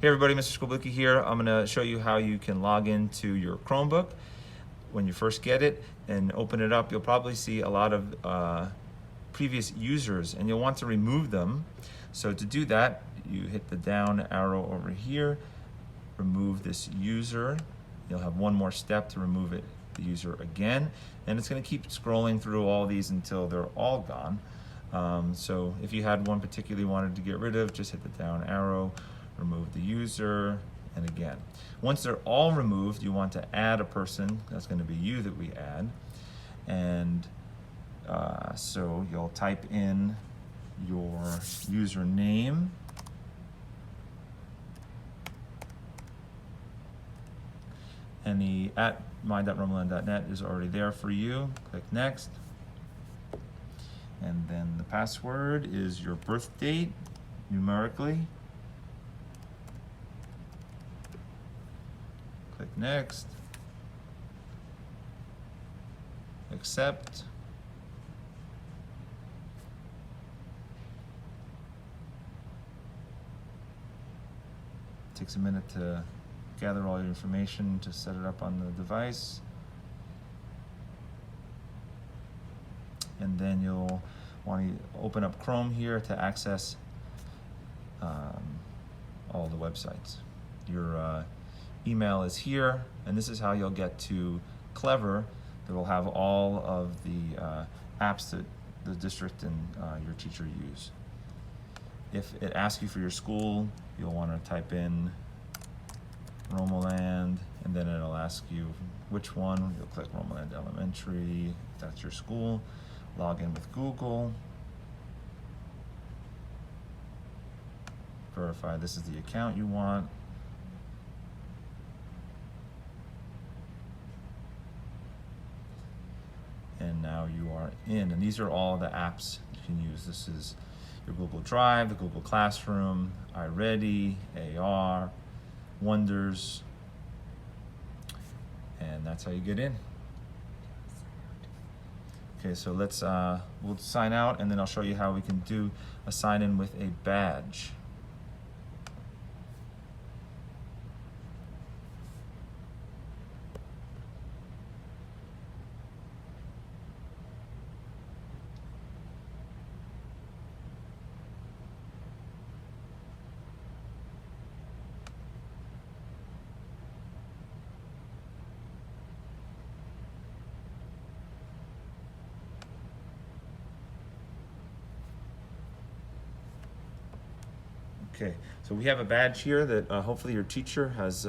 Hey everybody, Mr. Skolblicki here. I'm gonna show you how you can log into your Chromebook when you first get it and open it up. You'll probably see a lot of previous users and you'll want to remove them. So to do that, you hit the down arrow over here, remove this user. You'll have one more step to remove the user again, and it's gonna keep scrolling through all these until they're all gone. So if you had one particularly wanted to get rid of, just hit the down arrow, remove the user, and again. Once they're all removed, you want to add a person. That's going to be you that we add. And so you'll type in your username. And the @my.romoland.net is already there for you. Click next. And then the password is your birth date, numerically. Click next. Accept. Takes a minute to gather all your information to set it up on the device. And then you'll want to open up Chrome here to access all the websites. Your email is here, and this is how you'll get to Clever that will have all of the apps that the district and your teacher use. If it asks you for your school, you'll want to type in Romoland, and then it'll ask you which one. You'll click Romoland Elementary, if that's your school. Log in with Google. Verify this is the account you want. And now you are in, and these are all the apps you can use. This is your Google Drive, the Google Classroom, iReady, AR, Wonders, and that's how you get in. Okay, so we'll sign out, and then I'll show you how we can do a sign in with a badge. Okay, so we have a badge here that hopefully your teacher has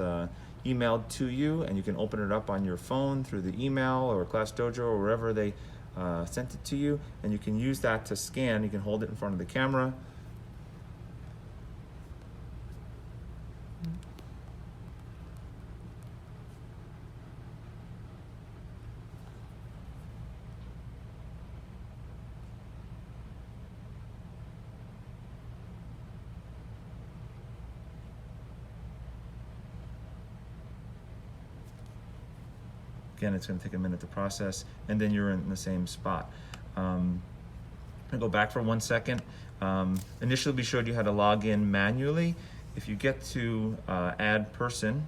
emailed to you, and you can open it up on your phone through the email or Class Dojo or wherever they sent it to you, and you can use that to scan. You can hold it in front of the camera. Again, it's going to take a minute to process, and then you're in the same spot. I'll go back for 1 second. Initially, we showed you how to log in manually. If you get to add person,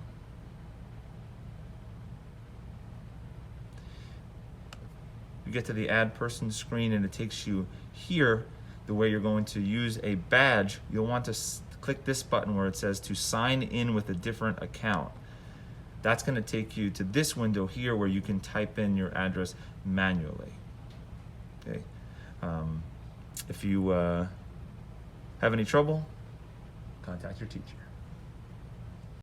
you get to the add person screen, and it takes you here. The way you're going to use a badge, you'll want to click this button where it says to sign in with a different account. That's going to take you to this window here where you can type in your address manually. Okay. If you have any trouble, contact your teacher.